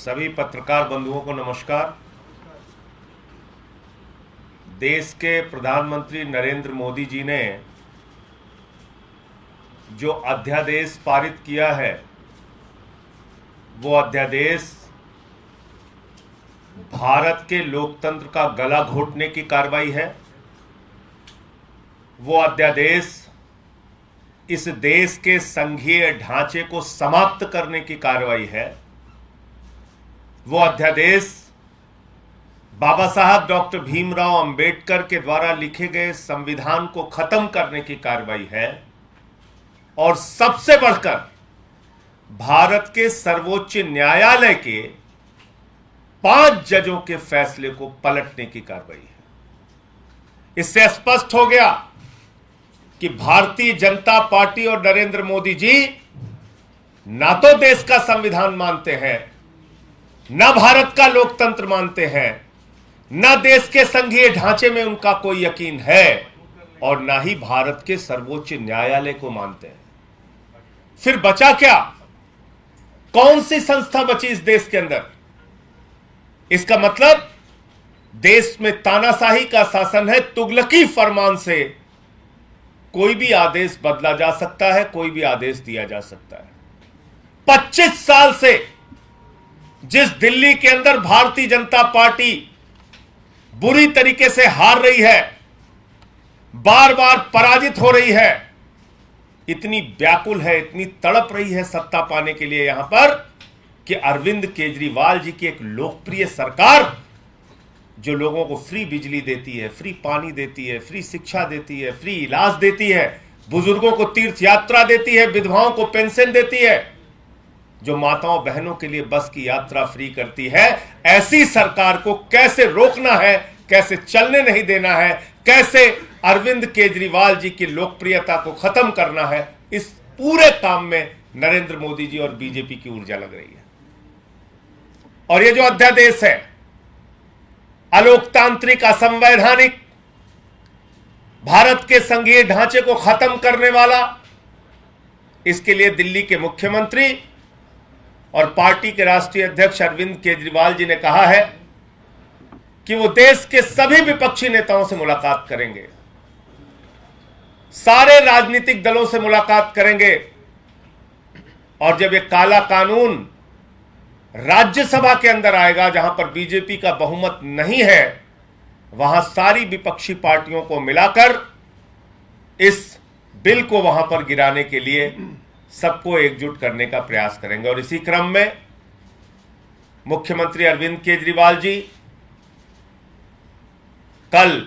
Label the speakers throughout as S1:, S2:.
S1: सभी पत्रकार बंधुओं को नमस्कार। देश के प्रधानमंत्री नरेंद्र मोदी जी ने जो अध्यादेश पारित किया है, वो अध्यादेश भारत के लोकतंत्र का गला घोटने की कार्रवाई है। वो अध्यादेश इस देश के संघीय ढांचे को समाप्त करने की कार्रवाई है। वो अध्यादेश बाबा साहब डॉक्टर भीमराव अंबेडकर के द्वारा लिखे गए संविधान को खत्म करने की कार्रवाई है और सबसे बढ़कर भारत के सर्वोच्च न्यायालय के 5 जजों के फैसले को पलटने की कार्रवाई है। इससे स्पष्ट हो गया कि भारतीय जनता पार्टी और नरेंद्र मोदी जी ना तो देश का संविधान मानते हैं, ना भारत का लोकतंत्र मानते हैं, ना देश के संघीय ढांचे में उनका कोई यकीन है और ना ही भारत के सर्वोच्च न्यायालय को मानते हैं। फिर बचा क्या? कौन सी संस्था बची इस देश के अंदर? इसका मतलब देश में तानाशाही का शासन है। तुगलकी फरमान से कोई भी आदेश बदला जा सकता है, कोई भी आदेश दिया जा सकता है। 25 साल से जिस दिल्ली के अंदर भारतीय जनता पार्टी बुरी तरीके से हार रही है, बार बार पराजित हो रही है, इतनी व्याकुल है, इतनी तड़प रही है सत्ता पाने के लिए यहां पर कि अरविंद केजरीवाल जी की एक लोकप्रिय सरकार जो लोगों को फ्री बिजली देती है, फ्री पानी देती है, फ्री शिक्षा देती है, फ्री इलाज देती है, बुजुर्गों को तीर्थ यात्रा देती है, विधवाओं को पेंशन देती है, जो माताओं बहनों के लिए बस की यात्रा फ्री करती है, ऐसी सरकार को कैसे रोकना है, कैसे चलने नहीं देना है, कैसे अरविंद केजरीवाल जी की लोकप्रियता को खत्म करना है, इस पूरे काम में नरेंद्र मोदी जी और बीजेपी की ऊर्जा लग रही है। और ये जो अध्यादेश है अलोकतांत्रिक, असंवैधानिक, भारत के संघीय ढांचे को खत्म करने वाला, इसके लिए दिल्ली के मुख्यमंत्री और पार्टी के राष्ट्रीय अध्यक्ष अरविंद केजरीवाल जी ने कहा है कि वो देश के सभी विपक्षी नेताओं से मुलाकात करेंगे, सारे राजनीतिक दलों से मुलाकात करेंगे और जब ये काला कानून राज्यसभा के अंदर आएगा, जहां पर बीजेपी का बहुमत नहीं है, वहां सारी विपक्षी पार्टियों को मिलाकर इस बिल को वहां पर गिराने के लिए सबको एकजुट करने का प्रयास करेंगे। और इसी क्रम में मुख्यमंत्री अरविंद केजरीवाल जी कल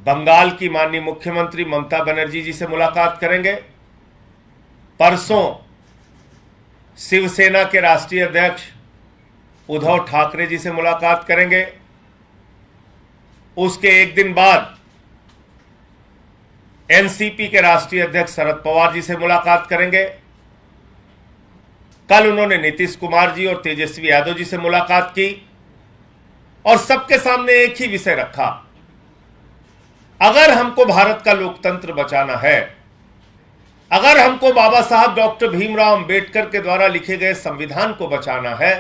S1: बंगाल की माननीय मुख्यमंत्री ममता बनर्जी जी से मुलाकात करेंगे। परसों शिवसेना के राष्ट्रीय अध्यक्ष उद्धव ठाकरे जी से मुलाकात करेंगे। उसके एक दिन बाद एनसीपी के राष्ट्रीय अध्यक्ष शरद पवार जी से मुलाकात करेंगे। कल उन्होंने नीतीश कुमार जी और तेजस्वी यादव जी से मुलाकात की और सबके सामने एक ही विषय रखा, अगर हमको भारत का लोकतंत्र बचाना है, अगर हमको बाबा साहब डॉक्टर भीमराव अंबेडकर के द्वारा लिखे गए संविधान को बचाना है,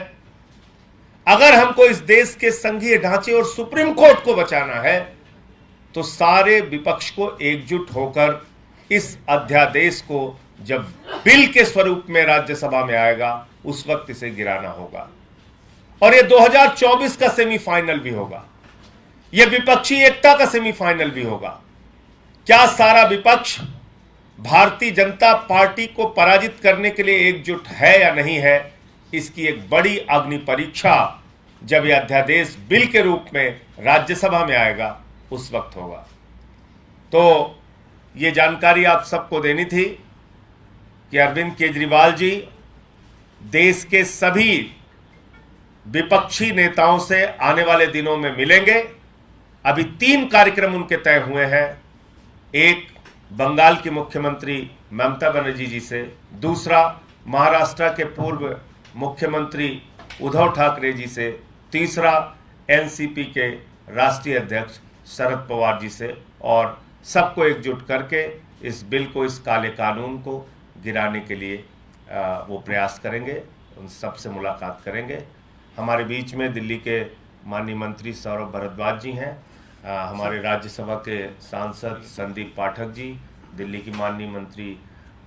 S1: अगर हमको इस देश के संघीय ढांचे और सुप्रीम कोर्ट को बचाना है, तो सारे विपक्ष को एकजुट होकर इस अध्यादेश को जब बिल के स्वरूप में राज्यसभा में आएगा, उस वक्त इसे गिराना होगा। और यह 2024 का सेमीफाइनल भी होगा, यह विपक्षी एकता का सेमीफाइनल भी होगा। क्या सारा विपक्ष भारतीय जनता पार्टी को पराजित करने के लिए एकजुट है या नहीं है, इसकी एक बड़ी अग्नि परीक्षा जब यह अध्यादेश बिल के रूप में राज्यसभा में आएगा, उस वक्त होगा। तो ये जानकारी आप सबको देनी थी कि अरविंद केजरीवाल जी देश के सभी विपक्षी नेताओं से आने वाले दिनों में मिलेंगे। अभी 3 कार्यक्रम उनके तय हुए हैं। एक बंगाल की मुख्यमंत्री ममता बनर्जी जी से, दूसरा महाराष्ट्र के पूर्व मुख्यमंत्री उद्धव ठाकरे जी से, तीसरा एनसीपी के राष्ट्रीय अध्यक्ष शरद पवार जी से, और सबको एकजुट करके इस बिल को, इस काले कानून को गिराने के लिए वो प्रयास करेंगे। उन सबसे मुलाकात करेंगे। हमारे बीच में दिल्ली के माननीय मंत्री सौरभ भारद्वाज जी हैं, हमारे राज्यसभा के सांसद संदीप पाठक जी, दिल्ली की माननीय मंत्री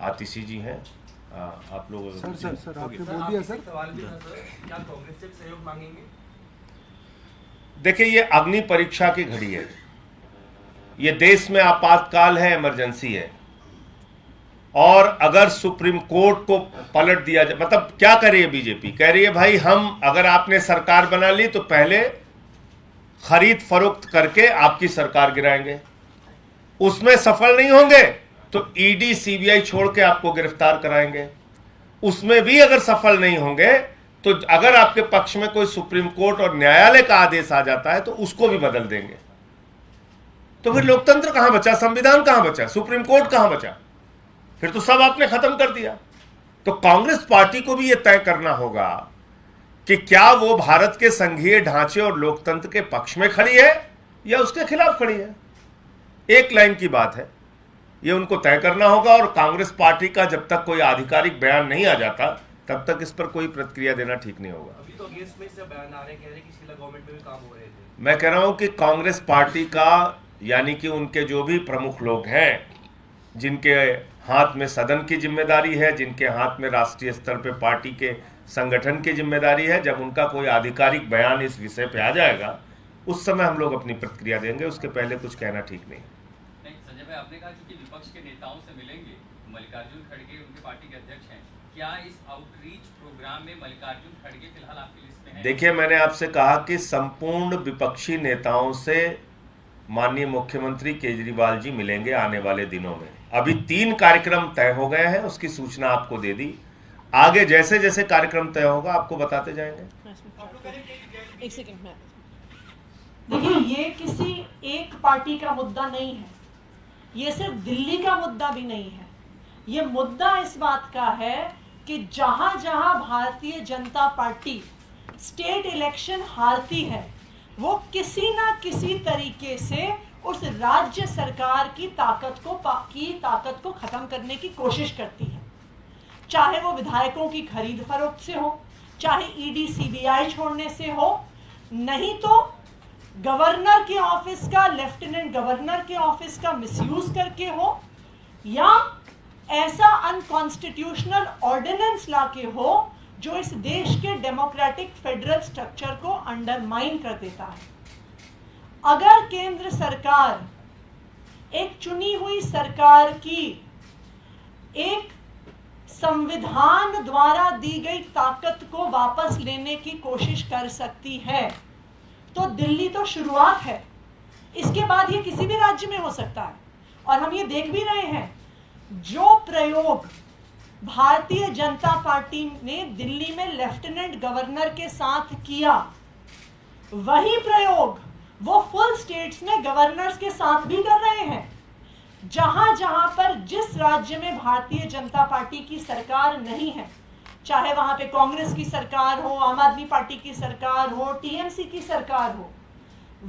S1: आतिशी जी हैं। आप लोग
S2: सर आपने बोल दिया सर।
S3: क्या कांग्रेस से सहयोग मांगेंगे?
S1: देखिए, ये अग्नि परीक्षा की घड़ी है, ये देश में आपातकाल है, इमरजेंसी है, और अगर सुप्रीम कोर्ट को पलट दिया जाए, मतलब क्या कर रही है बीजेपी? कह रही है भाई हम, अगर आपने सरकार बना ली तो पहले खरीद फरोख्त करके आपकी सरकार गिराएंगे, उसमें सफल नहीं होंगे तो ईडी सीबीआई छोड़ के आपको गिरफ्तार कराएंगे, उसमें भी अगर सफल नहीं होंगे तो अगर आपके पक्ष में कोई सुप्रीम कोर्ट और न्यायालय का आदेश आ जाता है तो उसको भी बदल देंगे। तो फिर लोकतंत्र कहां बचा, संविधान कहां बचा, सुप्रीम कोर्ट कहां बचा? फिर तो सब आपने खत्म कर दिया। तो कांग्रेस पार्टी को भी यह तय करना होगा कि क्या वो भारत के संघीय ढांचे और लोकतंत्र के पक्ष में खड़ी है या उसके खिलाफ खड़ी है। एक लाइन की बात है, ये उनको तय करना होगा, और कांग्रेस पार्टी का जब तक कोई आधिकारिक बयान नहीं आ जाता तब तक इस पर कोई प्रतिक्रिया देना ठीक नहीं होगा।
S3: अभी तो अगेंस्ट में से बयान आ रहे हैं, कह रहे हैं कि शीला गवर्नमेंट में भी काम हो रहे थे।
S1: मैं कह रहा हूं कि कांग्रेस पार्टी का, यानी कि उनके जो भी प्रमुख लोग हैं, जिनके हाथ में सदन की जिम्मेदारी है, जिनके हाथ में राष्ट्रीय स्तर पे पार्टी के संगठन की जिम्मेदारी है, जब उनका कोई आधिकारिक बयान इस विषय पे आ जाएगा उस समय हम लोग अपनी प्रतिक्रिया देंगे, उसके पहले कुछ कहना ठीक नहीं।
S4: संजय भाई, आपने कहा कि विपक्ष के नेताओं से मिलेंगे, मल्लिकार्जुन खड़गे उनके पार्टी के अध्यक्ष हैं, क्या इस आउटरीच प्रोग्राम में मल्लिकार्जुन खड़गे फिलहाल आपकी लिस्ट में हैं?
S1: देखिए, मैंने आपसे कहा कि संपूर्ण विपक्षी नेताओं से माननीय मुख्यमंत्री केजरीवाल जी मिलेंगे आने वाले दिनों में। अभी 3 कार्यक्रम तय हो गए हैं, उसकी सूचना आपको दे दी, आगे जैसे जैसे कार्यक्रम तय होगा आपको बताते जाएंगे।
S5: एक सेकंड में देखिए, ये किसी एक पार्टी का मुद्दा नहीं है, ये सिर्फ दिल्ली का मुद्दा भी नहीं है। ये मुद्दा इस बात का है कि जहां जहां Bharatiya Janata party state election हारती है, वो किसी ना किसी तरीके से उस राज्य सरकार की ताकत को खत्म करने की कोशिश करती है, चाहे वो विधायकों की खरीद फरोख्त से हो, चाहे ईडी सीबीआई छोड़ने से हो, नहीं तो गवर्नर के ऑफिस का, लेफ्टिनेंट गवर्नर के ऑफिस का मिसयूज करके हो, या ऐसा अनकॉन्स्टिट्यूशनल ऑर्डिनेंस लाके हो जो इस देश के डेमोक्रेटिक फेडरल स्ट्रक्चर को अंडरमाइन कर देता है। अगर केंद्र सरकार एक चुनी हुई सरकार की एक संविधान द्वारा दी गई ताकत को वापस लेने की कोशिश कर सकती है तो दिल्ली तो शुरुआत है, इसके बाद ये किसी भी राज्य में हो सकता है। और हम ये देख भी रहे हैं, जो प्रयोग भारतीय जनता पार्टी ने दिल्ली में लेफ्टिनेंट गवर्नर के साथ किया, वही प्रयोग वो फुल स्टेट्स में गवर्नर्स के साथ भी कर रहे हैं। जहां जहां पर जिस राज्य में भारतीय जनता पार्टी की सरकार नहीं है, चाहे वहां पे कांग्रेस की सरकार हो, आम आदमी पार्टी की सरकार हो, टीएमसी की सरकार हो,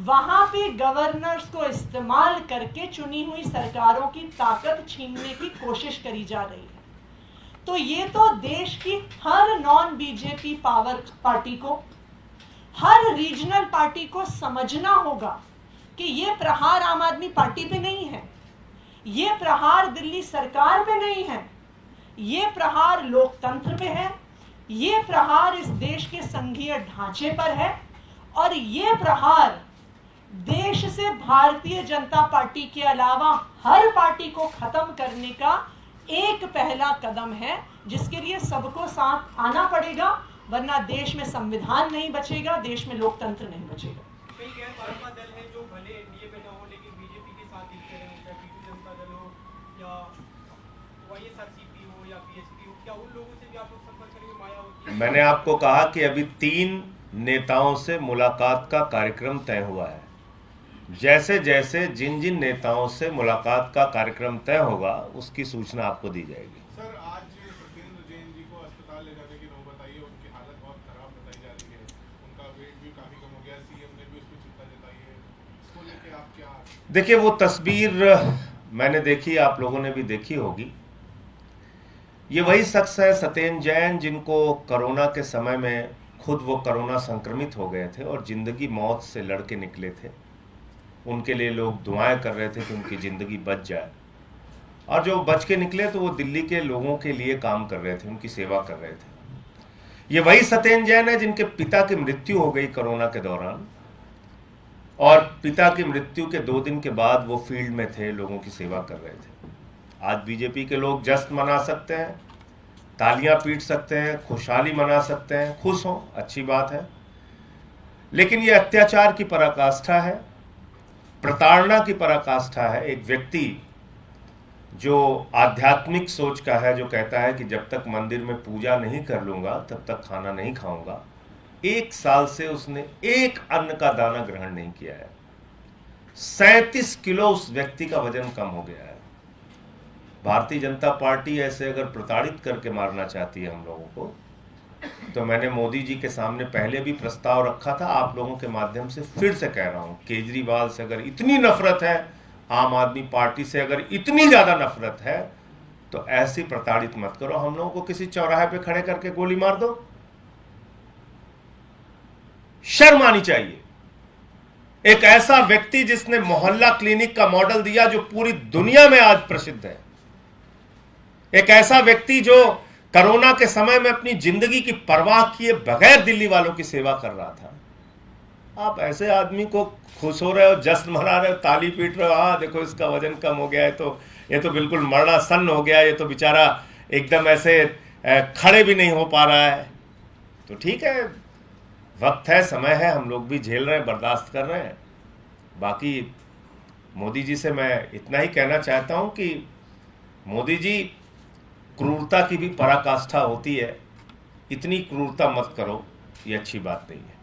S5: वहां पे गवर्नर्स को इस्तेमाल करके चुनी हुई सरकारों की ताकत छीनने की कोशिश करी जा रही है। तो ये तो देश की हर नॉन बीजेपी पावर पार्टी को, हर रीजनल पार्टी को समझना होगा कि ये प्रहार आम आदमी पार्टी पे नहीं है, ये प्रहार दिल्ली सरकार पे नहीं है, ये प्रहार लोकतंत्र पे है, ये प्रहार इस देश के संघीय ढांचे पर है, और ये प्रहार देश से भारतीय जनता पार्टी के अलावा हर पार्टी को खत्म करने का एक पहला कदम है, जिसके लिए सबको साथ आना पड़ेगा, वरना देश में संविधान नहीं बचेगा, देश में लोकतंत्र नहीं बचेगा।
S6: कई गैर भाजपा दल हैं जो भले एनडीए में न हो लेकिन बीजेपी के साथ दिखते हैं, चाहे बीजू जनता दल हो या वाईएसआरसीपी हो या बीएसपी हो, क्या उन लोगों से भी आप लोग संपर्क करेंगे? मायावती,
S1: मैंने आपको कहा कि अभी 3 नेताओं से मुलाकात का कार्यक्रम तय हुआ है। जैसे जैसे जिन जिन नेताओं से मुलाकात का कार्यक्रम तय होगा उसकी सूचना आपको दी जाएगी।
S2: सर, आज सत्येंद्र जैन जी को अस्पताल ले जाने की नौबत आई है, उनकी हालत बहुत खराब बताई जा रही है, उनका वेट भी काफी कम हो गया, सीएम ने भी उस पर चिंता जताई है, इसको लेके आप क्या?
S1: देखिए, वो तस्वीर मैंने देखी, आप लोगों ने भी देखी होगी। ये वही शख्स है सत्येंद्र जैन जिनको कोरोना के समय में खुद वो कोरोना संक्रमित हो गए थे और जिंदगी मौत से लड़के निकले थे। उनके लिए लोग दुआएं कर रहे थे कि उनकी ज़िंदगी बच जाए, और जो बच के निकले तो वो दिल्ली के लोगों के लिए काम कर रहे थे, उनकी सेवा कर रहे थे। ये वही सत्येंद्र जैन है जिनके पिता की मृत्यु हो गई कोरोना के दौरान, और पिता की मृत्यु के 2 दिन के बाद वो फील्ड में थे, लोगों की सेवा कर रहे थे। आज बीजेपी के लोग जश्न मना सकते हैं, तालियां पीट सकते हैं, खुशहाली मना सकते हैं, खुश हों, अच्छी बात है, लेकिन ये अत्याचार की पराकाष्ठा है, प्रताड़ना की पराकाष्ठा है। एक व्यक्ति जो आध्यात्मिक सोच का है, जो कहता है कि जब तक मंदिर में पूजा नहीं कर लूंगा तब तक खाना नहीं खाऊंगा, 1 साल से उसने एक अन्न का दाना ग्रहण नहीं किया है। 37 किलो उस व्यक्ति का वजन कम हो गया है। भारतीय जनता पार्टी ऐसे अगर प्रताड़ित करके मारना चाहती है हम लोगों को, तो मैंने मोदी जी के सामने पहले भी प्रस्ताव रखा था, आप लोगों के माध्यम से फिर से कह रहा हूं, केजरीवाल से अगर इतनी नफरत है, आम आदमी पार्टी से अगर इतनी ज्यादा नफरत है, तो ऐसी प्रताड़ित मत करो। हम लोगों को किसी चौराहे पे खड़े करके गोली मार दो, शर्म आनी चाहिए। एक ऐसा व्यक्ति जिसने मोहल्ला क्लिनिक का मॉडल दिया जो पूरी दुनिया में आज प्रसिद्ध है, एक ऐसा व्यक्ति जो कोरोना के समय में अपनी जिंदगी की परवाह किए बगैर दिल्ली वालों की सेवा कर रहा था, आप ऐसे आदमी को खुश हो रहे हो, जश्न मना रहे हो, ताली पीट रहे हो, हाँ देखो इसका वजन कम हो गया है, तो ये तो बिल्कुल मरणासन्न हो गया, ये तो बेचारा एकदम ऐसे खड़े भी नहीं हो पा रहा है। तो ठीक है, वक्त है, समय है, हम लोग भी झेल रहे हैं, बर्दाश्त कर रहे हैं। बाकी मोदी जी से मैं इतना ही कहना चाहता हूं कि मोदी जी, क्रूरता की भी पराकाष्ठा होती है, इतनी क्रूरता मत करो, ये अच्छी बात नहीं है।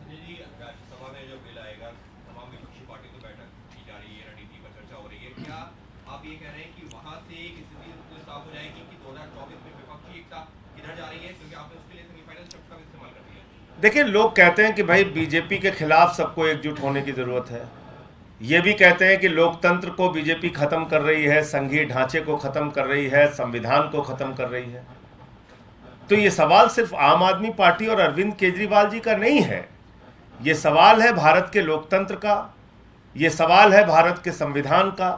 S7: जी, राज्यसभा में जो बिल आएगा, तमाम विपक्षी पार्टियों की बैठक की जा रही है, रणनीति पर चर्चा हो रही है, क्या आप ये कह रहे हैं कि वहां से एक स्थिति साफ हो जाएगी कि 2024 में विपक्षी एकता किधर जा रही है, क्योंकि आपने उसके लिए सेमीफाइनल शब्द का इस्तेमाल कर दिया?
S1: देखिए, लोग कहते हैं कि भाई बीजेपी के खिलाफ सबको एकजुट होने की जरूरत है, ये भी कहते हैं कि लोकतंत्र को बीजेपी खत्म कर रही है, संघीय ढांचे को खत्म कर रही है, संविधान को खत्म कर रही है। तो ये सवाल सिर्फ आम आदमी पार्टी और अरविंद केजरीवाल जी का नहीं है, ये सवाल है भारत के लोकतंत्र का, ये सवाल है भारत के संविधान का,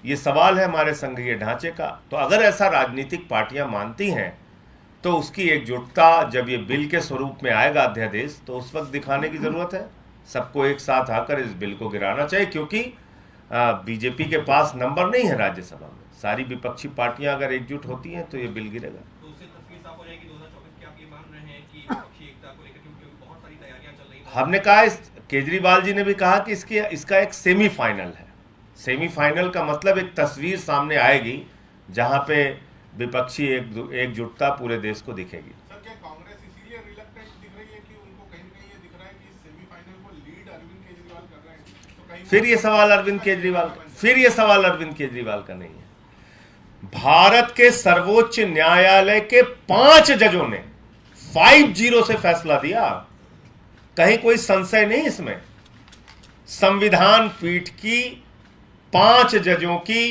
S1: ये सवाल है हमारे संघीय ढांचे का। तो अगर ऐसा राजनीतिक पार्टियां मानती हैं तो उसकी एकजुटता जब ये बिल के स्वरूप में आएगा अध्यादेश, तो उस वक्त दिखाने की जरूरत है। सबको एक साथ आकर इस बिल को गिराना चाहिए, क्योंकि बीजेपी के पास नंबर नहीं है राज्यसभा में। सारी विपक्षी पार्टियां अगर एकजुट होती हैं तो ये बिल गिरेगा।
S7: तो उससे तस्वीर साफ हो जाएगी 2024 की। आप ये मान रहे हैं कि विपक्षी एकता को लेकर, क्योंकि बहुत सारी तैयारियां चल रही हैं।
S1: हमने कहा, केजरीवाल जी ने भी कहा कि इसका एक सेमीफाइनल है। सेमीफाइनल का मतलब एक तस्वीर सामने आएगी जहां पे विपक्षी एकजुटता पूरे देश को दिखेगी।
S2: सर, क्या कांग्रेस इसीलिए रिलक्टेंट दिख रही है कि उनको कहीं ना कहीं ये दिख रहा है कि सेमीफाइनल को लीड अरविंद केजरीवाल कर रहे हैं? तो कहीं
S1: फिर ये सवाल अरविंद केजरीवाल का नहीं है। भारत के सर्वोच्च न्यायालय के 5 जजों ने 5-0 से फैसला दिया, कहीं कोई संशय नहीं इसमें। संविधान पीठ की 5 जजों की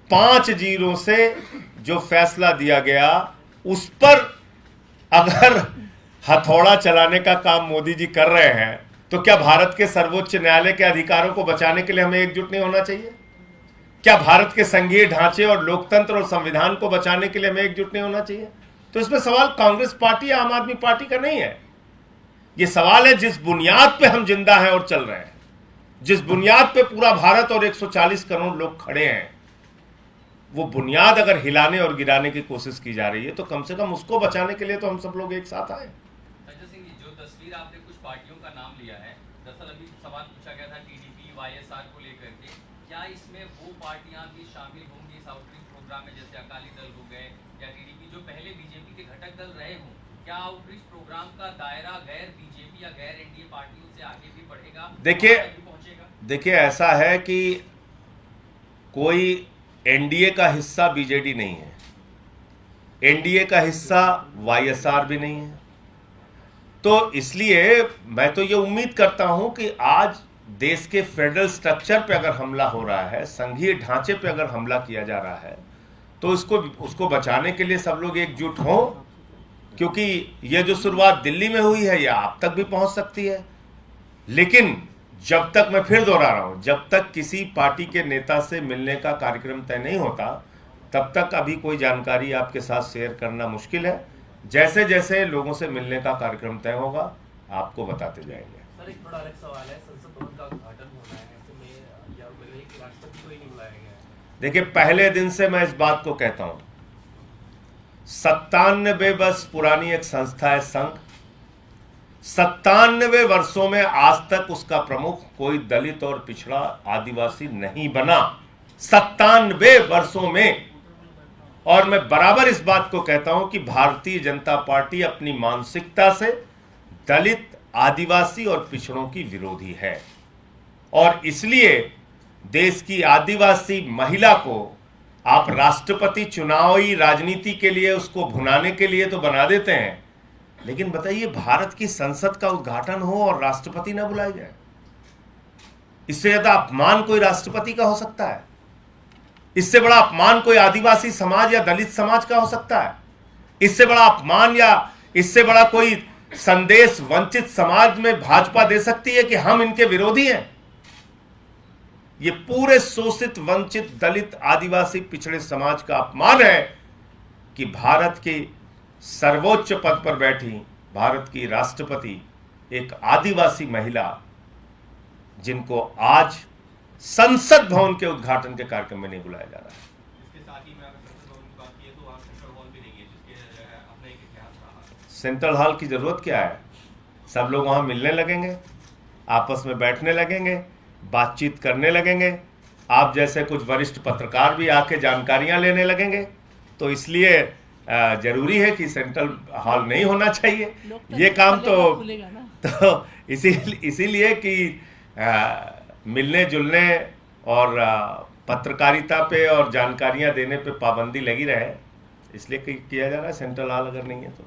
S1: 5-0 से जो फैसला दिया गया, उस पर अगर हथौड़ा चलाने का काम मोदी जी कर रहे हैं, तो क्या भारत के सर्वोच्च न्यायालय के अधिकारों को बचाने के लिए हमें एकजुट नहीं होना चाहिए? क्या भारत के संघीय ढांचे और लोकतंत्र और संविधान को बचाने के लिए हमें एकजुट नहीं होना चाहिए? तो इसमें सवाल कांग्रेस पार्टी या आम आदमी पार्टी का नहीं है। यह सवाल है जिस बुनियाद पे हम जिंदा हैं और चल रहे हैं, जिस बुनियाद पे पूरा भारत और 140 करोड़ लोग खड़े हैं, वो बुनियाद अगर हिलाने और गिराने की कोशिश की जा रही है, तो कम से कम उसको बचाने के लिए तो हम सब लोग एक साथ आए।
S4: संजय सिंह जी, जो तस्वीर आपने कुछ पार्टियों का नाम लिया है, दरअसल अभी सवाल पूछा गया था टीडीपी वाईएसआर को लेकर के, क्या इसमें वो पार्टियां भी शामिल होंगी इस आउटरीच प्रोग्राम में, जैसे अकाली दल हो गए या टीडीपी, जो पहले बीजेपी के घटक दल रहे हों? क्या आउटरीच प्रोग्राम का दायरा गैर बीजेपी या गैर एनडीए पार्टियों से आगे भी बढ़ेगा?
S1: देखिए, ऐसा है कि कोई एनडीए का हिस्सा बीजेडी नहीं है, एनडीए का हिस्सा वाईएसआर भी नहीं है। तो इसलिए मैं तो ये उम्मीद करता हूं कि आज देश के फेडरल स्ट्रक्चर पे अगर हमला हो रहा है, संघीय ढांचे पे अगर हमला किया जा रहा है, तो उसको बचाने के लिए सब लोग एकजुट हों, क्योंकि ये जो शुरुआत दिल्ली में हुई है, यह आप तक भी पहुंच सकती है। लेकिन जब तक, मैं फिर दोहरा रहा हूं, जब तक किसी पार्टी के नेता से मिलने का कार्यक्रम तय नहीं होता, तब तक अभी कोई जानकारी आपके साथ शेयर करना मुश्किल है। जैसे जैसे लोगों से मिलने का कार्यक्रम तय होगा, आपको बताते जाएंगे।
S3: सर, एक थोड़ा अलग सवाल है, संसद भवन का उद्घाटन होना है, ऐसे में या बोल रहे हैं कि राष्ट्रपति को ही नहीं बुलाया गया है।
S1: देखिए, पहले दिन से मैं इस बात को कहता हूं, 97 वर्ष पुरानी एक संस्था है संघ, 97 वर्षों में आज तक उसका प्रमुख कोई दलित और पिछड़ा आदिवासी नहीं बना, 97 वर्षों में। और मैं बराबर इस बात को कहता हूं कि भारतीय जनता पार्टी अपनी मानसिकता से दलित, आदिवासी और पिछड़ों की विरोधी है, और इसलिए देश की आदिवासी महिला को आप राष्ट्रपति चुनावी राजनीति के लिए, उसको भुनाने के लिए तो बना देते हैं, लेकिन बताइए, भारत की संसद का उद्घाटन हो और राष्ट्रपति ना बुलाया जाए, इससे ज्यादा अपमान कोई राष्ट्रपति का हो सकता है? इससे बड़ा अपमान कोई आदिवासी समाज या दलित समाज का हो सकता है? इससे बड़ा अपमान या इससे बड़ा कोई संदेश वंचित समाज में भाजपा दे सकती है कि हम इनके विरोधी हैं? ये पूरे शोषित, वंचित, दलित, आदिवासी, पिछड़े समाज का अपमान है कि भारत के सर्वोच्च पद पर बैठी भारत की राष्ट्रपति एक आदिवासी महिला, जिनको आज संसद भवन के उद्घाटन के कार्यक्रम में नहीं बुलाया जा रहा है।
S7: इसके साथ ही मैं अगर संसद भवन की बात की तो आप सेंट्रल हॉल भी नहीं है, जिसके अपना एक इतिहास रहा।
S1: सेंट्रल हॉल की जरूरत क्या है? सब लोग वहां मिलने लगेंगे, आपस में बैठने लगेंगे, बातचीत करने लगेंगे, आप जैसे कुछ वरिष्ठ पत्रकार भी आके जानकारियां लेने लगेंगे। तो इसलिए जरूरी है कि सेंट्रल हॉल नहीं होना चाहिए। ये काम तो इसीलिए कि मिलने जुलने और पत्रकारिता पे और जानकारियां देने पे पाबंदी लगी रहे, इसलिए किया जा रहा है। सेंट्रल हॉल अगर नहीं है तो